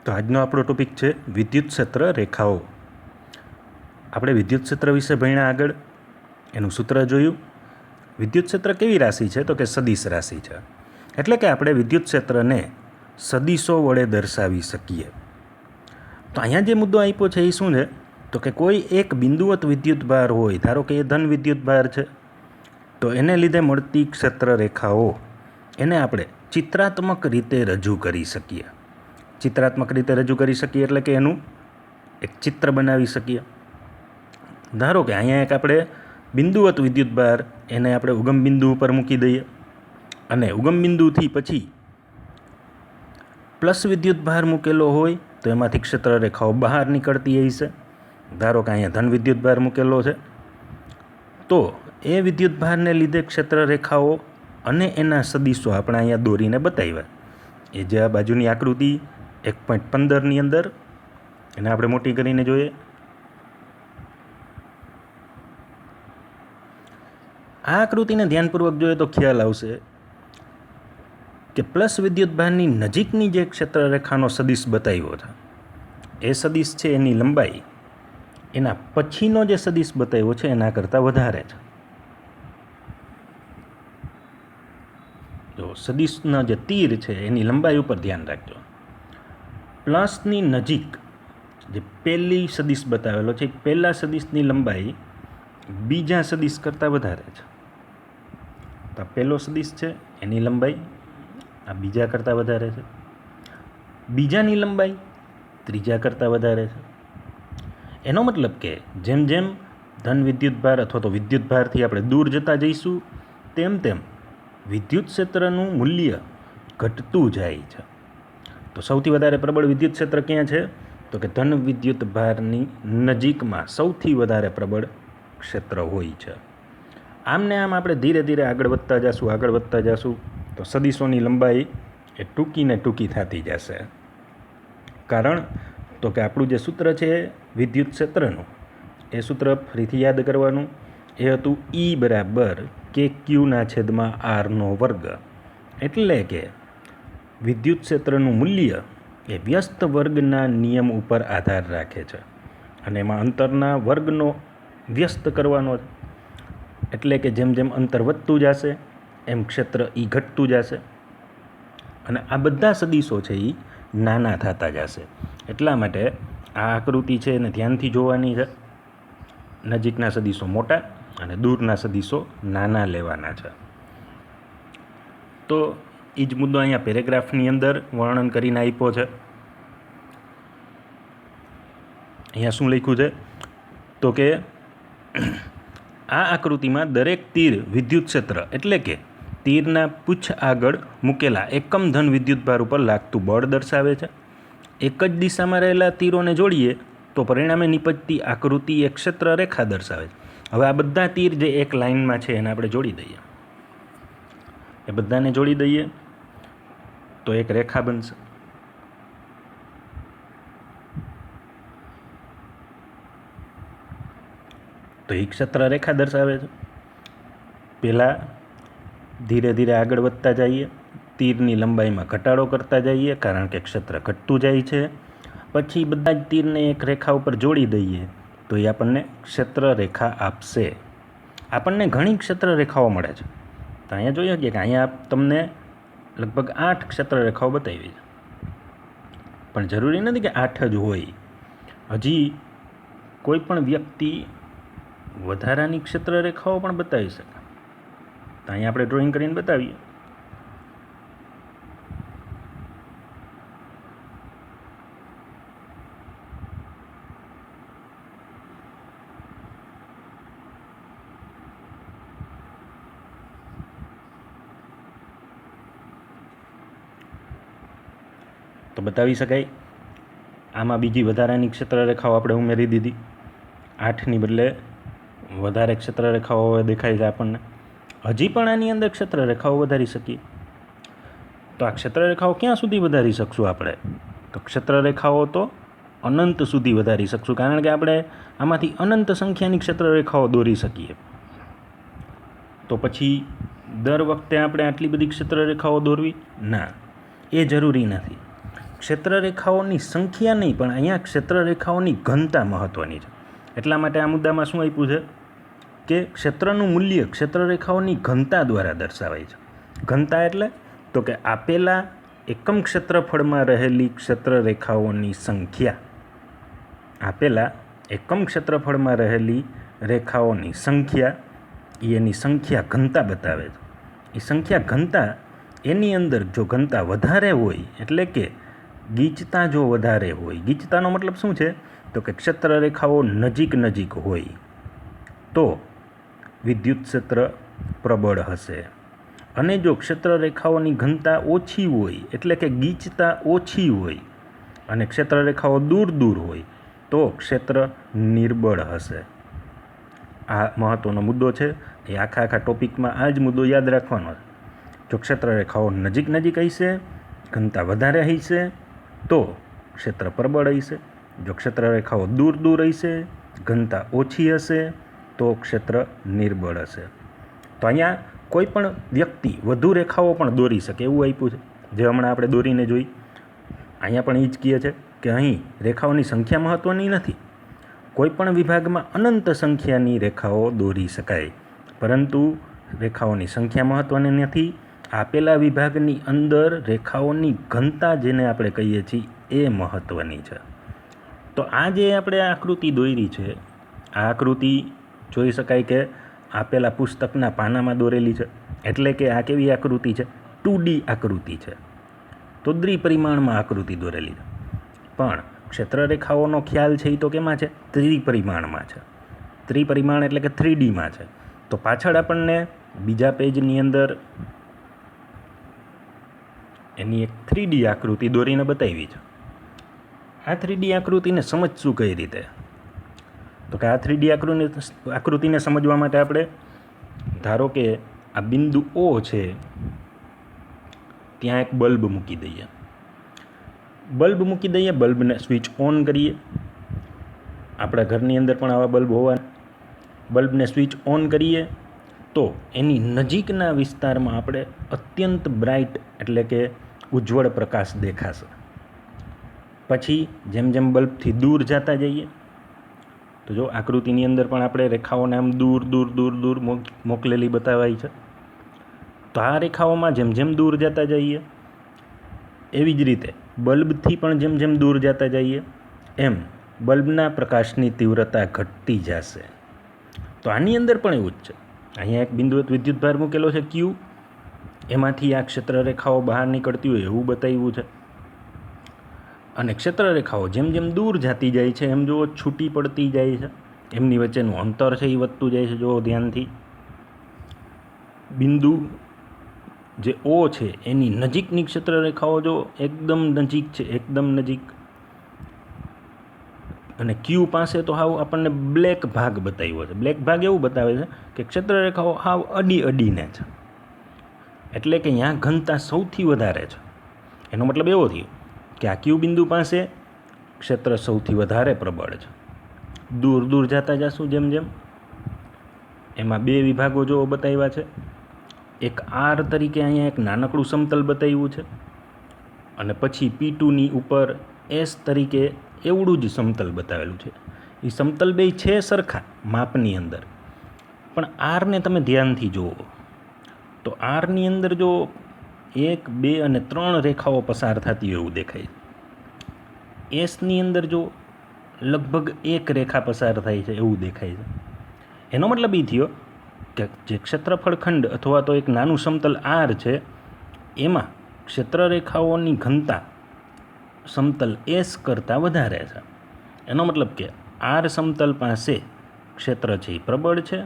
તો આજનો આપણો ટોપિક છે વિદ્યુત ક્ષેત્ર રેખાઓ. આપણે વિદ્યુત ક્ષેત્ર વિશે ભણ્યા આગળ, એનું સૂત્ર જોયું. વિદ્યુત ક્ષેત્ર કેવી રાશિ છે? તો કે સદિશ રાશિ છે. એટલે કે આપણે વિદ્યુત ક્ષેત્રને સદિશો વડે દર્શાવી શકીએ. તો અહીંયા જે મુદ્દો આપ્યો છે એ શું છે? તો કે કોઈ એક બિંદુવત વિદ્યુત ભાર હોય, ધારો કે એ ધન વિદ્યુત ભાર છે, તો એને લીધે મળતી ક્ષેત્ર રેખાઓ એને આપણે ચિત્રાત્મક રીતે રજૂ કરી શકીએ. ચિત્રાત્મક રીતે રજૂ કરી શકીએ એટલે કે એનું એક ચિત્ર બનાવી શકીએ. ધારો કે અહીંયા એક આપણે બિંદુવત વિદ્યુત ભાર એને આપણે ઉગમ બિંદુ ઉપર મૂકી દઈએ અને ઉગમ બિંદુથી પછી પ્લસ વિદ્યુત ભાર મૂકેલો હોય તો એમાંથી ક્ષેત્ર રેખાઓ બહાર નીકળતી હોય છે. ધારો કે અહીંયા ધન વિદ્યુત ભાર મૂકેલો છે, તો એ વિદ્યુત ભારને લીધે ક્ષેત્ર રેખાઓ અને એના સદિશો આપણે અહીંયા દોરીને બતાવ્યા. એ જે આ બાજુની આકૃતિ 1.15ની અંદર એને આપણે મોટી કરીને જોઈએ. આ આકૃતિને ધ્યાનપૂર્વક જોઈએ તો ખ્યાલ આવશે કે પ્લસ વિદ્યુત ભારની નજીકની જે ક્ષેત્ર રેખાનો સદિશ બતાવ્યો છે, એ સદિશ છે એની લંબાઈ એના પછીનો જે સદિશ બતાવ્યો છે એના કરતાં વધારે છે. જો સદિશના જે તીર છે એની લંબાઈ ઉપર ધ્યાન રાખજો. પ્લસની નજીક જે પહેલી સદિશ બતાવેલો છે, પહેલા સદિશની લંબાઈ બીજા સદિશ કરતાં વધારે છે. તો પહેલો સદિશ છે એની લંબાઈ આ બીજા કરતાં વધારે છે, બીજાની લંબાઈ ત્રીજા કરતાં વધારે છે. એનો મતલબ કે જેમ જેમ ધન વિદ્યુત ભાર અથવા તો વિદ્યુત ભારથી આપણે દૂર જતા જઈશું તેમ તેમ વિદ્યુત ક્ષેત્રનું મૂલ્ય ઘટતું જાય છે. તો સૌથી વધારે પ્રબળ વિદ્યુત ક્ષેત્ર ક્યાં છે? તો કે ધન વિદ્યુત ભારની નજીકમાં સૌથી વધારે પ્રબળ ક્ષેત્ર હોય છે. આમને આમ આપણે ધીરે ધીરે આગળ વધતા જશું તો સદિશોની લંબાઈ એ ટૂંકીને ટૂંકી થતી જશે. કારણ તો કે આપણું જે સૂત્ર છે વિદ્યુત ક્ષેત્રનું, એ સૂત્ર ફરીથી યાદ કરવાનું. એ હતું E બરાબર KQ/R². એટલે કે વિદ્યુત ક્ષેત્રનું મૂલ્ય એ વ્યસ્ત વર્ગના નિયમ ઉપર આધાર રાખે છે અને એમાં અંતરના વર્ગનો વ્યસ્ત કરવાનો. એટલે કે જેમ જેમ અંતર વધતું જશે એમ ક્ષેત્ર એ ઘટતું જશે અને આ બધા સદિશો છે એ નાના થતા જશે. એટલા માટે આ આકૃતિ છે એને ધ્યાનથી જોવાની છે. નજીકના સદિશો મોટા અને દૂરના સદિશો નાના લેવાના છે. તો એ જ મુદ્દો અહીંયા પેરેગ્રાફની અંદર વર્ણન કરીને આપ્યો છે. અહીંયા શું લખ્યું છે? તો કે આ આકૃતિમાં દરેક તીર વિદ્યુત ક્ષેત્ર એટલે કે તીરના પૂંછ આગળ મૂકેલા એકમ ધન વિદ્યુત ભાર ઉપર લાગતું બળ દર્શાવે છે. એક જ દિશામાં રહેલા તીરોને જોડીએ તો પરિણામે નીપજતી આકૃતિ એક ક્ષેત્ર રેખા દર્શાવે છે. હવે આ બધા તીર જે એક લાઇનમાં છે એને આપણે જોડી દઈએ. એ બધાને જોડી દઈએ તો એક રેખા બનશે. તો એ ક્ષેત્ર રેખા દર્શાવે છે. પહેલાં ધીરે ધીરે આગળ વધતા જઈએ, તીરની લંબાઈમાં ઘટાડો કરતા જઈએ કારણ કે ક્ષેત્ર ઘટતું જાય છે. પછી બધા જ તીરને એક રેખા ઉપર જોડી દઈએ તો એ આપણને ક્ષેત્ર રેખા આપશે. આપણને ઘણી ક્ષેત્ર રેખાઓ મળે છે. તો અહીંયા જોઈએ કે અહીંયા તમને લગભગ 8 ક્ષેત્ર રેખાઓ બતાવી છે, પણ જરૂરી નથી કે 8 જ હોય. હજી કોઈ પણ વ્યક્તિ વધારાની ક્ષેત્ર રેખાઓ પણ બતાવી શકે. તો અહીંયા આપણે ડ્રોઈંગ કરીને બતાવીએ. તો બતાવી શકાય. આમાં બીજી વધારાની ક્ષેત્ર રેખાઓ આપણે ઉમેરી દીધી. 8ની બદલે વધારે ક્ષેત્ર રેખાઓ દેખાય છે આપણને. હજી પણ આની અંદર ક્ષેત્ર રેખાઓ વધારી શકીએ. તો આ ક્ષેત્ર રેખાઓ ક્યાં સુધી વધારી શકશું આપણે? તો ક્ષેત્ર રેખાઓ તો અનંત સુધી વધારી શકશું, કારણ કે આપણે આમાંથી અનંત સંખ્યાની ક્ષેત્ર રેખાઓ દોરી શકીએ. તો પછી દર વખતે આપણે આટલી બધી ક્ષેત્ર રેખાઓ દોરવી ના, એ જરૂરી નથી. ક્ષેત્રરેખાઓની સંખ્યા નહીં, પણ અહીંયા ક્ષેત્રરેખાઓની ઘનતા મહત્ત્વની છે. એટલા માટે આ મુદ્દામાં શું આપ્યું છે કે ક્ષેત્રનું મૂલ્ય ક્ષેત્રરેખાઓની ઘનતા દ્વારા દર્શાવાય છે. ઘનતા એટલે તો કે આપેલા એકમ ક્ષેત્રફળમાં રહેલી ક્ષેત્રરેખાઓની સંખ્યા, આપેલા એકમ ક્ષેત્રફળમાં રહેલી રેખાઓની સંખ્યા, એની સંખ્યા ઘનતા બતાવે છે. એ સંખ્યા ઘનતા એની અંદર જો ઘનતા વધારે હોય, એટલે કે ગીચતા જો વધારે હોય, ગીચતાનો મતલબ શું છે તો કે ક્ષેત્રરેખાઓ નજીક નજીક હોય તો વિદ્યુત ક્ષેત્ર પ્રબળ હશે. અને જો ક્ષેત્રરેખાઓની ઘનતા ઓછી હોય, એટલે કે ગીચતા ઓછી હોય અને ક્ષેત્રરેખાઓ દૂર દૂર હોય તો ક્ષેત્ર નિર્બળ હશે. આ મહત્ત્વનો મુદ્દો છે. એ આખા ટોપિકમાં આ જ મુદ્દો યાદ રાખવાનો છે. જો ક્ષેત્રરેખાઓ નજીક નજીક હશે, ઘનતા વધારે હશે તો ક્ષેત્ર પ્રબળ હશે. જો ક્ષેત્રરેખાઓ દૂર દૂર હશે, ઘનતા ઓછી હશે તો ક્ષેત્ર નિર્બળ હશે. તો અહીંયા કોઈ પણ વ્યક્તિ વધુ રેખાઓ પણ દોરી શકે એવું આપ્યું છે, જે હમણાં આપણે દોરીને જોઈ. અહીંયા પણ એ જ કહે છે કે અહીં રેખાઓની સંખ્યા મહત્ત્વની નથી. કોઈ પણ વિભાગમાં અનંત સંખ્યાની રેખાઓ દોરી શકાય, પરંતુ રેખાઓની સંખ્યા મહત્ત્વની નથી. આપેલા વિભાગની અંદર રેખાઓની ઘનતા, જેને આપણે કહીએ છીએ, એ મહત્ત્વની છે. તો આ જે આપણે આકૃતિ દોરી છે, આ આકૃતિ જોઈ શકાય કે આપેલા પુસ્તકના પાનામાં દોરેલી છે. એટલે કે આ કેવી આકૃતિ છે? 2D આકૃતિ છે. તો દ્વિપરિમાણમાં આકૃતિ દોરેલી છે. પણ ક્ષેત્રરેખાઓનો ખ્યાલ છે એ તો કેમાં છે? ત્રિપરિમાણમાં છે. ત્રિપરિમાણ એટલે કે 3Dમાં છે. તો પાછળ આપણને બીજા પેજની અંદર એની એક 3D આકૃતિ દોરીને બતાવી છે. આ 3D આકૃતિને સમજશું કઈ રીતે? તો કે આ 3D આકૃતિને સમજવા માટે આપણે ધારો કે આ બિંદુ O છે, ત્યાં એક બલ્બ મૂકી દઈએ. બલ્બને સ્વિચ ઓન કરીએ. આપણા ઘરની અંદર પણ આવા બલ્બ હોવા. બલ્બને સ્વિચ ઓન કરીએ તો એની નજીકના વિસ્તારમાં આપણે અત્યંત બ્રાઇટ એટલે કે ઉજ્જવળ પ્રકાશ દેખાશે. પછી જેમ જેમ બલ્બથી દૂર જતા જઈએ, તો જો આકૃતિની અંદર પણ આપણે રેખાઓને આમ દૂર દૂર દૂર દૂર મોકલેલી બતાવાય છે. તો આ રેખાઓમાં જેમ જેમ દૂર જતા જઈએ, એવી જ રીતે બલ્બથી પણ જેમ જેમ દૂર જતા જઈએ એમ બલ્બના પ્રકાશની તીવ્રતા ઘટતી જશે. તો આની અંદર પણ એવું જ છે. અહીંયા એક બિંદુવત વિદ્યુતભાર મૂકેલો છે Q, એમાંથી આ ક્ષેત્રરેખાઓ બહાર નીકળતી હોય એવું બતાવ્યું છે. અને ક્ષેત્રરેખાઓ જેમ જેમ દૂર જતી જાય છે એમ જો છૂટી પડતી જાય છે, એમની વચ્ચેનું અંતર છે એ વધતું જાય છે. જો ધ્યાનથી બિંદુ જે O છે એની નજીકની ક્ષેત્રરેખાઓ જો એકદમ નજીક છે, એકદમ નજીક. અને Q પાસે તો હાવ આપણને બ્લેક ભાગ બતાવ્યો છે. બ્લેક ભાગ એવું બતાવે છે કે ક્ષેત્રરેખાઓ હાવ અડીને છે, એટલે કે અહીંયા ઘનતા સૌથી વધારે છે. એનો મતલબ એવો થયો કે આ Q બિંદુ પાસે ક્ષેત્ર સૌથી વધારે પ્રબળ છે. દૂર દૂર જતા જશું જેમ જેમ, એમાં બે વિભાગો જો બતાવ્યા છે. એક R તરીકે અહીંયા એક નાનકડું સમતલ બતાવ્યું છે, અને પછી P2ની ઉપર S તરીકે એવડું જ સમતલ બતાવેલું છે. એ સમતલ બે છે સરખા માપની અંદર, પણ આરને તમે ધ્યાનથી જુઓ તો આરની અંદર જો 1, 2 અને 3 રેખાઓ પસાર થતી હોય એવું દેખાય. એસની અંદર જો લગભગ 1 રેખા પસાર થાય છે એવું દેખાય છે. એનો મતલબ એ થયો કે જે ક્ષેત્રફળ ખંડ અથવા તો એક નાનું સમતલ R છે, એમાં ક્ષેત્રરેખાઓની ઘનતા સમતલ S કરતાં વધારે છે. એનો મતલબ કે R સમતલ પાસે ક્ષેત્ર છે એ પ્રબળ છે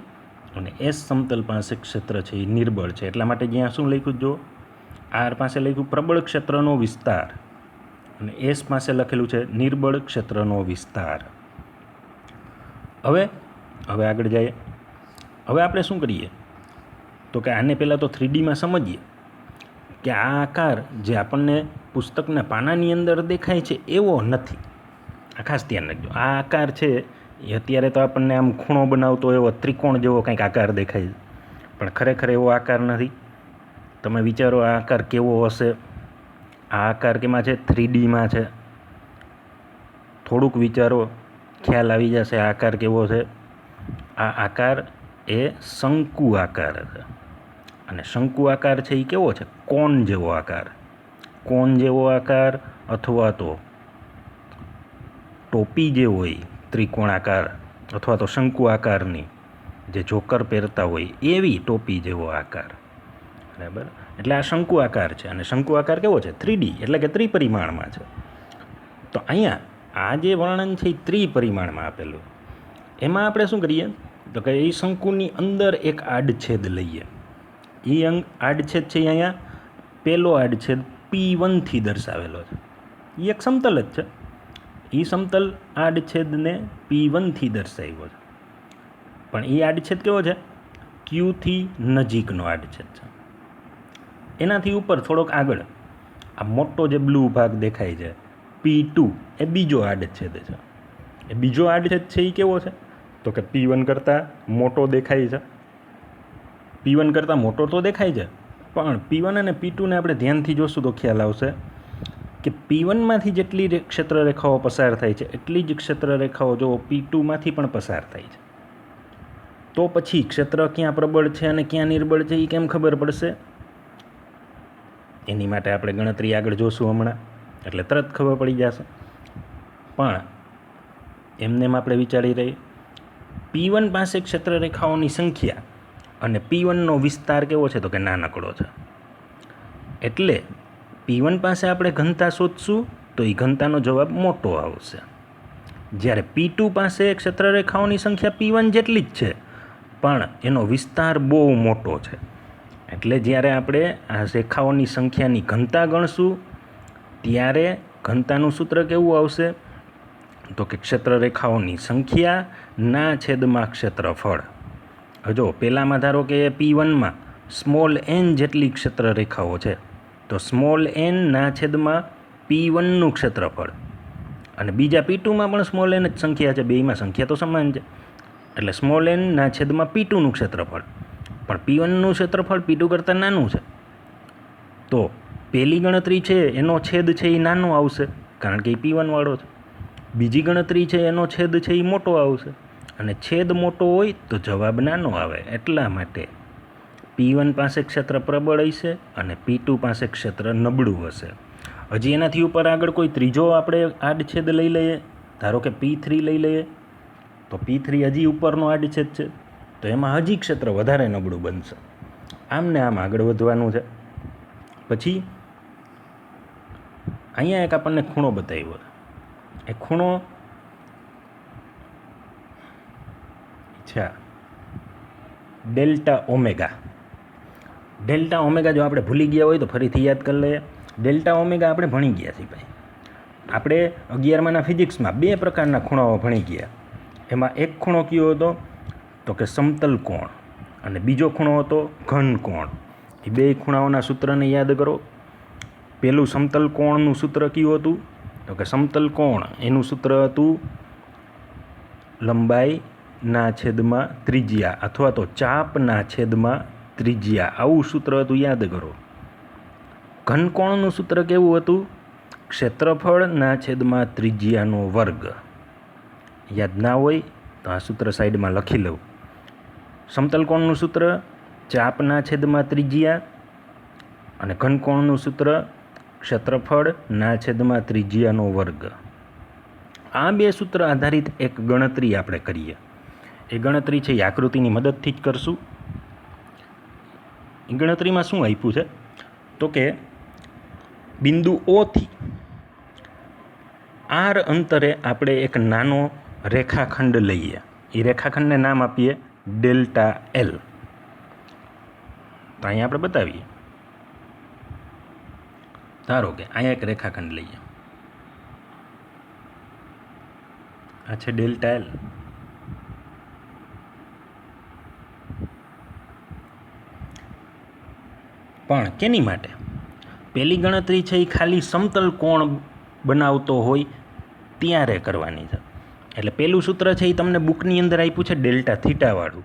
અને S સમતલ પાસે ક્ષેત્ર છે એ નિર્બળ છે. એટલા માટે જ્યાં શું લખ્યું, જો R પાસે લખ્યું પ્રબળ ક્ષેત્રનો વિસ્તાર અને S પાસે લખેલું છે નિર્બળ ક્ષેત્રનો વિસ્તાર. હવે આગળ જઈએ. હવે આપણે શું કરીએ તો કે આને પહેલાં તો 3Dમાં સમજીએ કે આ આકાર જે આપણને પુસ્તકના પાનાની અંદર દેખાય છે એવો નથી. આ ખાસ ધ્યાન રાખજો. આ આકાર છે એ અત્યારે તો આપણને આમ ખૂણો બનાવતો એવો ત્રિકોણ જેવો કંઈક આકાર દેખાય છે, પણ ખરેખર એવો આકાર નથી. તમે વિચારો આ આકાર કેવો હશે. આ આકાર કેમાં છે? 3Dમાં છે. થોડુંક વિચારો, ખ્યાલ આવી જશે આ આકાર કેવો છે. આ આકાર એ શંકુ આકાર છે. અને શંકુ આકાર છે એ કેવો છે? કોન જેવો આકાર. કોન જેવો આકાર અથવા તો ટોપી જે હોય ત્રિકોણાકાર અથવા તો શંકુ આકારની જે જોકર પહેરતા હોય એવી ટોપી જેવો આકાર. બરાબર, એટલે આ શંકુ આકાર છે. અને શંકુ આકાર કેવો છે? 3D, એટલે કે ત્રિપરિમાણમાં છે. તો અહીંયા આ જે વર્ણન છે એ ત્રિપરિમાણમાં આપેલું. એમાં આપણે શું કરીએ તો કે એ શંકુની અંદર એક આડછેદ લઈએ. એ આડછેદ છે એ અહીંયા પહેલો આડછેદ P1 થી દર્શાવેલો છે. એ એક સમતલ જ છે. એ સમતલ આડછેદને P1 થી દર્શાવ્યો છે. પણ એ આડછેદ કેવો છે? Q થી નજીકનો આડછેદ છે. એનાથી ઉપર થોડોક આગળ આ મોટો જે બ્લુ ભાગ દેખાય છે P2 એ બીજો આડછેદ છે. એ બીજો આડછેદ છે એ કેવો છે? તો કે P1 કરતાં મોટો દેખાય છે. P1 કરતાં મોટો તો દેખાય છે, પણ P1 અને P2ને આપણે ધ્યાનથી જોશું તો ખ્યાલ આવશે કે P1માંથી જેટલી ક્ષેત્રરેખાઓ પસાર થાય છે એટલી જ ક્ષેત્રરેખાઓ જો P2માંથી પણ પસાર થાય છે. તો પછી ક્ષેત્ર ક્યાં પ્રબળ છે અને ક્યાં નિર્બળ છે એ કેમ ખબર પડશે? એની માટે આપણે ગણતરી આગળ જોશું હમણાં, એટલે તરત ખબર પડી જશે. પણ એમને આપણે વિચારી રહી P1 પાસે ક્ષેત્રરેખાઓની સંખ્યા અને P1નો વિસ્તાર કેવો છે? તો કે નાનકડો છે. એટલે P1 પાસે આપણે ઘનતા શોધશું તો એ ઘનતાનો જવાબ મોટો આવશે. જ્યારે P2 પાસે ક્ષેત્રરેખાઓની સંખ્યા P1 જેટલી જ છે, પણ એનો વિસ્તાર બહુ મોટો છે. એટલે જ્યારે આપણે આ રેખાઓની સંખ્યાની ઘનતા ગણશું ત્યારે ઘનતાનું સૂત્ર કેવું આવશે? તો કે ક્ષેત્રરેખાઓની સંખ્યા ના છેદમાં ક્ષેત્રફળ. જો પહેલામાં ધારો કે P1માં સ્મોલ n જેટલી ક્ષેત્રરેખાઓ છે, તો સ્મોલ n ના છેદમાં P1નું ક્ષેત્રફળ. અને બીજા P2માં પણ સ્મોલ n જ સંખ્યા છે, બેયમાં સંખ્યા તો સમાન છે. એટલે સ્મોલ n ના છેદમાં P2નું ક્ષેત્રફળ. પણ P1નું ક્ષેત્રફળ P2 કરતાં નાનું છે. તો પહેલી ગણતરી છે એનો છેદ છે એ નાનો આવશે, કારણ કે એ P1 વાળો છે. બીજી ગણતરી છે એનો છેદ છે એ મોટો આવશે. અને છેદ મોટો હોય તો જવાબ નાનો આવે. એટલા માટે P1 પાસે ક્ષેત્ર પ્રબળ હશે અને P2 પાસે ક્ષેત્ર નબળું હશે. હજી એનાથી ઉપર આગળ કોઈ ત્રીજો આપણે આડછેદ લઈ લઈએ, ધારો કે P3 લઈ લઈએ. તો P3 હજી ઉપરનો આડછેદ છે, તો એમાં હજી ક્ષેત્ર વધારે નબળું બનશે. આમ ને આમ આગળ વધવાનું છે. પછી અહીંયા એક આપણને ખૂણો બતાવ્યો. એ ખૂણો ડેલ્ટા ઓમેગા. ડેલ્ટા ઓમેગા જો આપણે ભૂલી ગયા હોય તો ફરીથી યાદ કરી લઈએ. ડેલ્ટા ઓમેગા આપણે ભણી ગયા છીએ ભાઈ. આપણે 11માના ફિઝિક્સમાં 2 પ્રકારના ખૂણાઓ ભણી ગયા. એમાં એક ખૂણો કયો હતો? તો કે સમતલ કોણ, અને બીજો ખૂણો હતો ઘન કોણ. એ 2 ખૂણાઓના સૂત્રને યાદ કરો. પહેલું સમતલ કોણનું સૂત્ર કયું હતું? તો કે સમતલ કોણ એનું સૂત્ર હતું લંબાઈના છેદમાં ત્રિજ્યા અથવા તો ચાપના છેદમાં ત્રિજ્યા. આવું સૂત્ર હતું, યાદ કરો. ઘનકોણનું સૂત્ર કેવું હતું? ક્ષેત્રફળના છેદમાં ત્રિજ્યાનો વર્ગ. યાદ ના હોય તો આ સૂત્ર સાઈડમાં લખી લઉં. સમતલ કોણનું સૂત્ર ચાપના છેદમાં ત્રિજ્યા અને ઘનકોણનું સૂત્ર ક્ષેત્રફળના છેદમાં ત્રિજ્યાનો વર્ગ. આ 2 સૂત્ર આધારિત એક ગણતરી આપણે કરીએ. એ ગણતરી છે એ આકૃતિની મદદથી જ કરશું. એ ગણતરીમાં શું આપ્યું છે? તો કે બિંદુ O થી R અંતરે આપણે એક નાનો રેખાખંડ લઈએ. એ રેખાખંડને નામ આપીએ ડેલ્ટા L. તો અહીંયા આપણે બતાવીએ. ધારો કે અહીંયા એક રેખાખંડ લઈએ. આ છે ડેલ્ટા L. પણ કેની માટે? પહેલી ગણતરી છે એ ખાલી સમતલ કોણ બનાવતો હોય ત્યારે કરવાની છે. એટલે પહેલું સૂત્ર છે એ તમને બુકની અંદર આપ્યું છે ડેલ્ટા થીટાવાળું.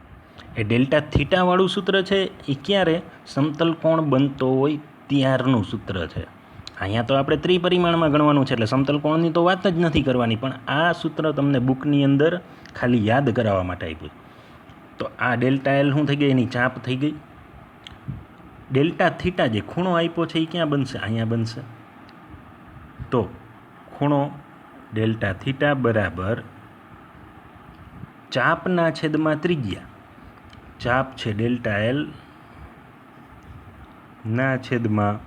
એ ડેલ્ટા થીટાવાળું સૂત્ર છે એ ક્યારે? સમતલ કોણ બનતો હોય ત્યારનું સૂત્ર છે. અહીંયા તો આપણે ત્રિપરિમાણમાં ગણવાનું છે, એટલે સમતલ કોણની તો વાત જ નથી કરવાની, પણ આ સૂત્ર તમને બુકની અંદર ખાલી યાદ કરાવવા માટે આપ્યું. તો આ ડેલ્ટા એલ શું થઈ ગઈ, એની ચાપ થઈ ગઈ. ડેલ્ટા થીટા જે ખૂણો આપ્યો છે એ ક્યાં બનશે, અહીંયા બનશે. તો ખૂણો ડેલ્ટા થીટા બરાબર ચાપના છેદમાં ત્રિજ્યા. ચાપ છે ડેલ્ટા એલ ના છેદમાં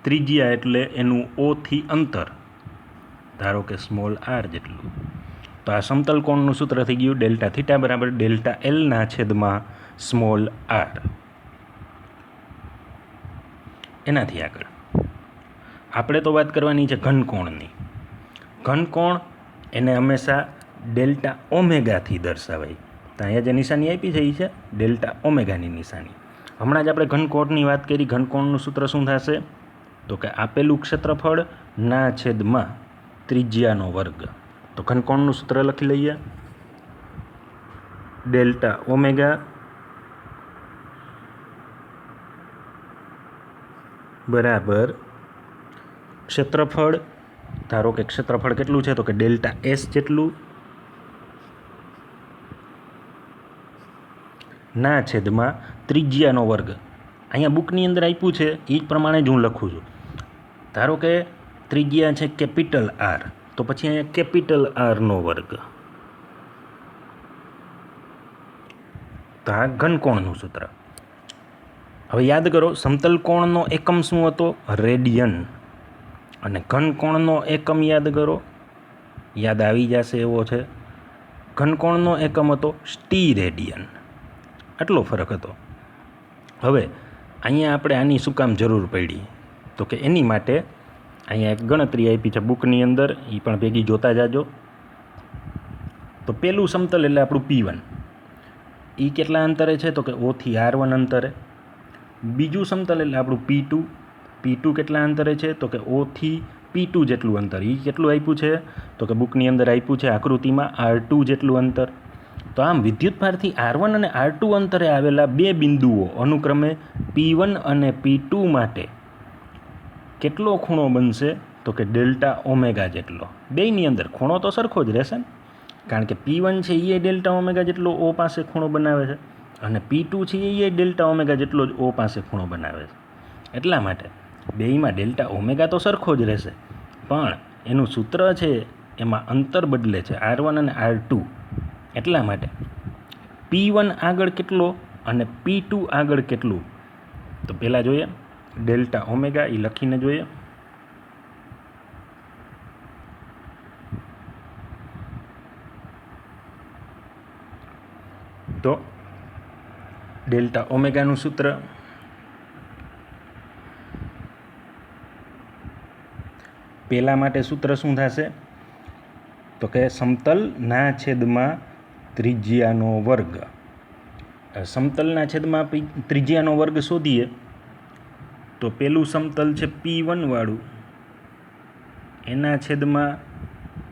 ત્રિજ્યા, એટલે એનું ઓથી અંતર, ધારો કે સ્મોલ આર જેટલું. તો આ સમતલ કોણનું સૂત્ર થઈ ગયું ડેલ્ટા થીટા બરાબર ડેલ્ટા એલના છેદમાં સ્મોલ આર. એનાથી આગળ આપણે તો વાત કરવાની છે ઘનકોણની. ઘનકોણ એને હંમેશા ડેલ્ટા ઓમેગાથી દર્શાવાય. તો અહીંયા જે નિશાની આપી છે એ છે ડેલ્ટા ઓમેગાની નિશાની. હમણાં જ આપણે ઘનકોણની વાત કરી. ઘનકોણનું સૂત્ર શું થશે, તો કે આપેલું ક્ષેત્રફળ ના છેદમાં ત્રિજ્યાનો વર્ગ. તો ઘનકોણનું સૂત્ર લખી લઈએ, ડેલ્ટા ઓમેગા બરાબર ક્ષેત્રફળ, ધારો કે ક્ષેત્રફળ કેટલું છે, તો કે ડેલ્ટા એસ જેટલું, ના છેદમાં ત્રિજ્યાનો વર્ગ. અહીંયા બુકની અંદર આપ્યું છે એ જ પ્રમાણે જ હું લખું છું. ધારો કે ત્રિજ્યા છે કેપિટલ આર, તો પછી અહીંયા કેપિટલ આરનો વર્ગ. તો આ ઘનકોણનું સૂત્ર. હવે યાદ કરો, સમતલ કોણનો એકમ શું હતો, રેડિયન. અને ઘનકોણનો એકમ યાદ કરો, યાદ આવી જશે એવો છે. ઘનકોણનો એકમ હતો સ્ટીરેડિયન. આટલો ફરક હતો. હવે અહીંયા આપણે આની શું કામ જરૂર પડી, તો કે એની માટે અહીંયા એક ગણતરી આપી છે બુકની અંદર, એ પણ ભેગી જોતા જાજો. તો પહેલું સમતલ એટલે આપણું P1, એ કેટલા અંતરે છે, તો કે ઓથી R1 અંતરે. બીજું સમતલ એટલે આપણું P2, P2 કેટલા અંતરે છે, તો કે ઓથી P2 જેટલું અંતર. એ કેટલું આપ્યું છે, તો કે બુકની અંદર આપ્યું છે આકૃતિમાં R2 જેટલું અંતર. તો આમ વિદ્યુતભારથી R1 અને R2 અંતરે આવેલા બે બિંદુઓ અનુક્રમે P1 અને P2 માટે કેટલો ખૂણો બનશે, તો કે ડેલ્ટા ઓમેગા જેટલો. બેયની અંદર ખૂણો તો સરખો જ રહેશે ને, કારણ કે P1 છે એ ડેલ્ટા ઓમેગા જેટલો O પાસે ખૂણો બનાવે છે, અને P2 છે એ ડેલ્ટા ઓમેગા જેટલો જ O પાસે ખૂણો બનાવે છે. એટલા માટે બેયમાં ડેલ્ટા ઓમેગા તો સરખો જ રહેશે, પણ એનું સૂત્ર છે એમાં અંતર બદલે છે, R1 અને R2. એટલા માટે P1 આગળ કેટલો અને P2 આગળ કેટલું, તો પહેલાં જોઈએ ડેલ્ટા ઓમેગા, એ લખીને જોઈએ. તો ડેલ્ટા ઓમેગાનું સૂત્ર પહેલા માટે સૂત્ર શું થશે, તો કે સમતલ ના છેદમાં ત્રિજ્યાનો વર્ગ. સમતલના છેદમાં ત્રિજ્યાનો વર્ગ શોધીએ તો પેલું સમતલ છે P1 વાળું, એના છેદમાં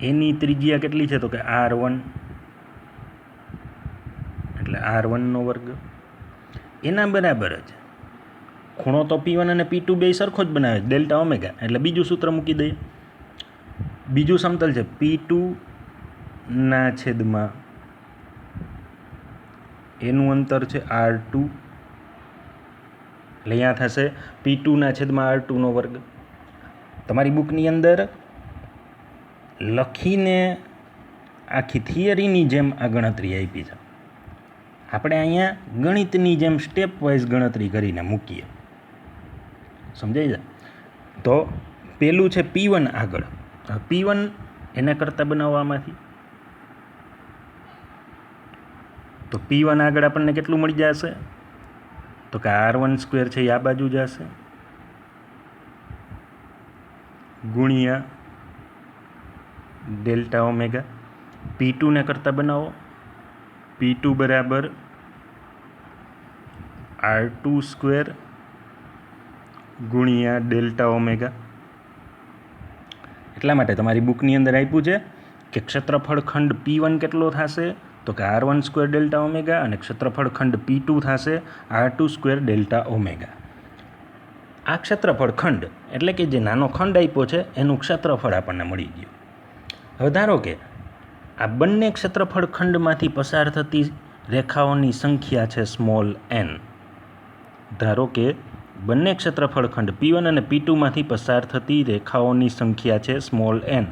એની ત્રિજ્યા કેટલી છે, તો કે R1, એટલે R1નો વર્ગ. એના બરાબર જ ખૂણો તો P1 અને P2 બે સરખો જ બનાવે છે, ડેલ્ટા ઓમેગા, એટલે બીજું સૂત્ર મૂકી દઈએ. બીજું સમતલ છે P2 ના છેદમાં એનું અંતર છે R2, એટલે અહીંયા થશે P2 ના છેદમાં R2નો વર્ગ. તમારી બુકની અંદર લખીને આખી થિયરીની જેમ આ ગણતરી આપી છે. આપણે અહીંયા ગણિતની જેમ સ્ટેપ વાઇઝ ગણતરી કરીને મૂકીએ, સમજાઈ જાય. તો પેલું છે P1 આગળ. P1 એના કરતાં બનાવવામાંથી, તો P1 આગળ આપણને કેટલું મળી જશે, તો કે R1² છે એ આ બાજુ જશે, ગુણ્યા ડેલ્ટા ઓમેગા. P2 ને કરતાં બનાવો, P2 બરાબર R2² ગુણ્યા ડેલ્ટા ઓમેગા. એટલા માટે તમારી બુકની અંદર આપ્યું છે કે ક્ષેત્રફળ ખંડ P1 કેટલો થશે, તો કે R1² ડેલ્ટા ઓમેગા, અને ક્ષેત્રફળ ખંડ P2 થશે R2² ડેલ્ટા ઓમેગા. આ ક્ષેત્રફળ ખંડ એટલે કે જે નાનો ખંડ આપ્યો છે એનું ક્ષેત્રફળ આપણને મળી ગયું. હવે ધારો કે આ બંને ક્ષેત્રફળ ખંડમાંથી પસાર થતી રેખાઓની સંખ્યા છે સ્મોલ n. ધારો કે બંને ક્ષેત્રફળ ખંડ P1 અને P2માંથી પસાર થતી રેખાઓની સંખ્યા છે સ્મોલ n,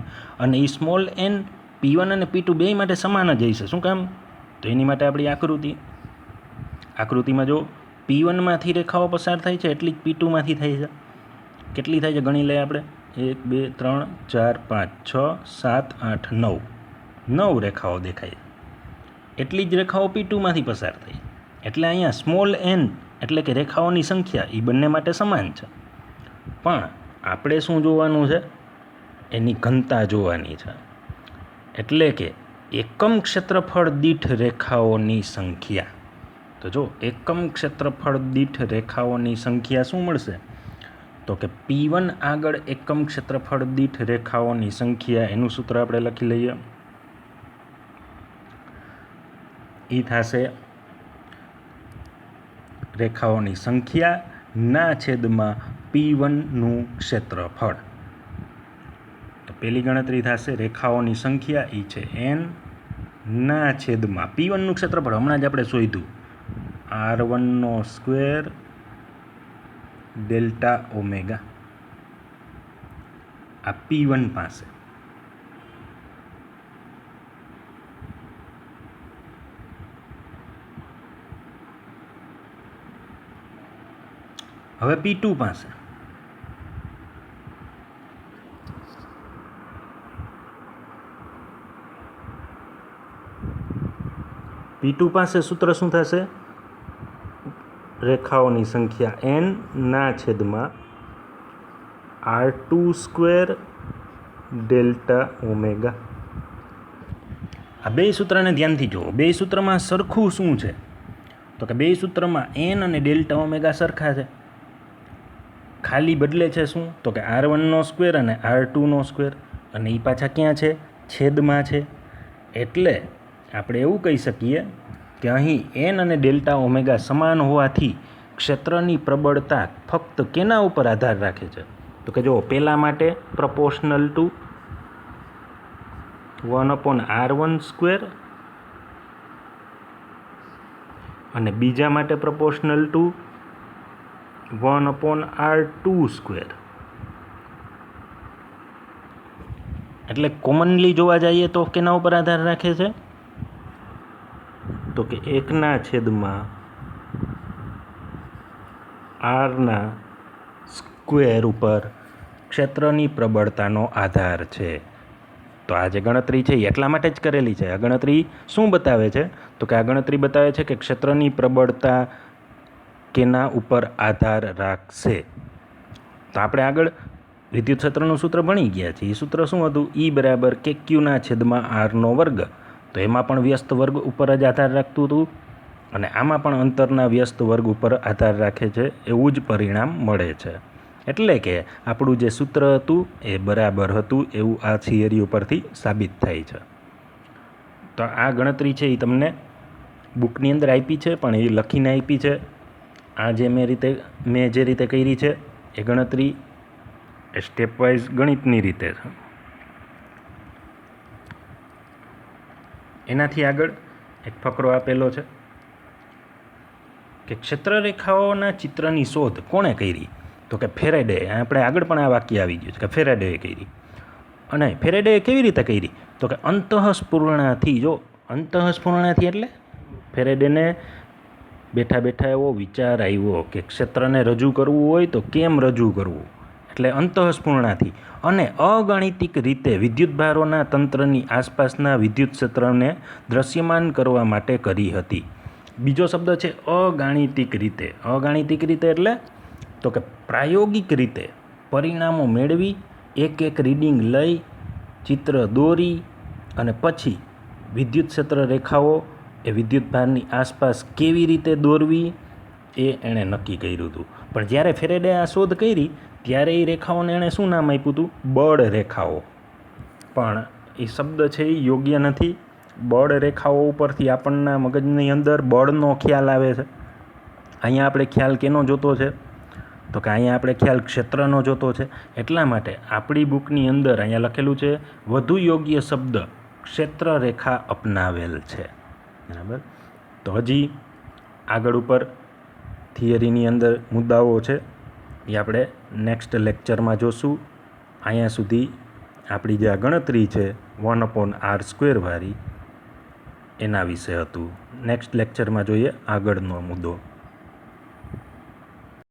અને એ સ્મોલ n P1 અને P2 બે માટે સમાન જ હશે. શું કામ? તો એની માટે આપણી આકૃતિમાં જો P1માંથી રેખાઓ પસાર થાય છે એટલી જ P2માંથી થાય છે. કેટલી થાય છે ગણી લઈએ આપણે. 1 2 3 4 5 6 7 8 9 9 રેખાઓ દેખાય. એટલી જ રેખાઓ P2માંથી પસાર થઈ. એટલે અહીંયા સ્મોલ n એટલે કે રેખાઓની સંખ્યા એ બંને માટે સમાન છે, પણ આપણે શું જોવાનું છે? એની ઘનતા જોવાની છે. એટલે કે એકમ ક્ષેત્રફળ દીઠ રેખાઓની સંખ્યા. તો જો એકમ ક્ષેત્રફળ દીઠ રેખાઓની સંખ્યા શું મળશે? તો કે P1 આગળ એકમ ક્ષેત્રફળ દીઠ રેખાઓની સંખ્યા, એનું સૂત્ર આપણે લખી લઈએ. એ થશે રેખાઓની સંખ્યા ના છેદમાં P1નું ક્ષેત્રફળ. તો પહેલી ગણતરી થશે રેખાઓની સંખ્યા, એ છે n ના છેદમાં P1નું ક્ષેત્રફળ હમણાં જ આપણે શોધ્યું R1² ડેલ્ટા ઓમેગા. આ P1 પાસે. હવે P2 પાસે. P2 પાસે સૂત્ર શું થશે? રેખાઓની સંખ્યા n ના છેદમાં R2² ડેલ્ટા ઓમેગા. આ બે સૂત્રને ધ્યાનથી જુઓ. બે સૂત્રમાં સરખું શું છે? તો કે બે સૂત્રમાં n અને ડેલ્ટા ઓમેગા સરખા છે. ખાલી બદલે છે શું? તો કે R1² અને R2², અને એ પાછા ક્યાં છે? છેદમાં છે. એટલે આપણે એવું કહી શકીએ કે અહીં n અને ડેલ્ટા ઓમેગા સમાન હોવાથી ક્ષેત્રની પ્રબળતા ફક્ત કેના ઉપર આધાર રાખે છે? તો કે જો પહેલા માટે પ્રપોર્શનલ ટુ 1/R1² અને બીજા માટે પ્રપોર્શનલ ટુ 1/R2². એટલે કોમનલી જોવા જઈએ તો કેના ઉપર આધાર રાખે છે? તો કે 1 છેદમાં R² ઉપર ક્ષેત્રની પ્રબળતાનો આધાર છે. તો આ જે ગણતરી છે એ એટલા માટે જ કરેલી છે. આ ગણતરી શું બતાવે છે? તો કે આ ગણતરી બતાવે છે કે ક્ષેત્રની પ્રબળતા કેના ઉપર આધાર રાખશે. તો આપણે આગળ વિદ્યુત ક્ષેત્રનું સૂત્ર ભણી ગયા છીએ. એ સૂત્ર શું હતું? E બરાબર KQ/R². તો એમાં પણ વ્યસ્ત વર્ગ ઉપર જ આધાર રાખતું હતું, અને આમાં પણ અંતરના વ્યસ્ત વર્ગ ઉપર આધાર રાખે છે. એવું જ પરિણામ મળે છે. એટલે કે આપણું જે સૂત્ર હતું એ બરાબર હતું એવું આ થિયરી ઉપરથી સાબિત થાય છે. તો આ ગણતરી છે એ તમને બુકની અંદર આપી છે, પણ એ લખીને આપી છે. આ જે મેં જે રીતે કરી છે એ ગણતરી સ્ટેપવાઇઝ ગણિતની રીતે છે. એનાથી આગળ એક ફકરો આપેલો છે કે ક્ષેત્રરેખાઓના ચિત્રની શોધ કોણે કરી? તો કે ફેરેડે. આપણે આગળ પણ આ વાક્ય આવી ગયું છે કે ફેરેડેએ કરી. અને ફેરેડેએ કેવી રીતે કરી? તો કે અંતઃસ્ફુરણાથી. જો અંતઃસ્ફુરણાથી એટલે ફેરેડેને બેઠા બેઠા એવો વિચાર આવ્યો કે ક્ષેત્રને રજૂ કરવું હોય તો કેમ રજૂ કરવું, એટલે અંતઃસ્ફુરણાથી. અને અગાણિતિક રીતે વિદ્યુતભારોના તંત્રની આસપાસના વિદ્યુત ક્ષેત્રને દ્રશ્યમાન કરવા માટે કરી હતી. બીજો શબ્દ છે અગાણિતિક રીતે. અગાણિતિક રીતે એટલે તો કે પ્રાયોગિક રીતે પરિણામો મેળવી, એક રીડિંગ લઈ, ચિત્ર દોરી, અને પછી વિદ્યુત ક્ષેત્ર રેખાઓ એ વિદ્યુતભારની આસપાસ કેવી રીતે દોરવી એ એણે નક્કી કર્યું હતું. પણ જ્યારે ફેરેડે આ શોધ કરી ત્યારે એ રેખાઓને એણે શું નામ આપ્યું હતું? બળ રેખાઓ. પણ એ શબ્દ છે એ યોગ્ય નથી. બળ રેખાઓ ઉપરથી આપણના મગજની અંદર બળનો ખ્યાલ આવે છે. અહીંયા આપણે ખ્યાલ કેનો જોતો છે? તો કે અહીંયા આપણે ખ્યાલ ક્ષેત્રનો જોતો છે, એટલા માટે આપણી બુકની અંદર અહીંયા લખેલું છે વધુ યોગ્ય શબ્દ ક્ષેત્રરેખા અપનાવેલ છે. બરાબર. તો હજી આગળ ઉપર થિયરીની અંદર મુદ્દાઓ છે એ આપણે નેક્સ્ટ લેક્ચરમાં જોશું. અહીંયા સુધી આપણી જે આ ગણતરી છે 1/r² વાળી એના વિશે હતું. નેક્સ્ટ લેક્ચરમાં જોઈએ આગળનો મુદ્દો.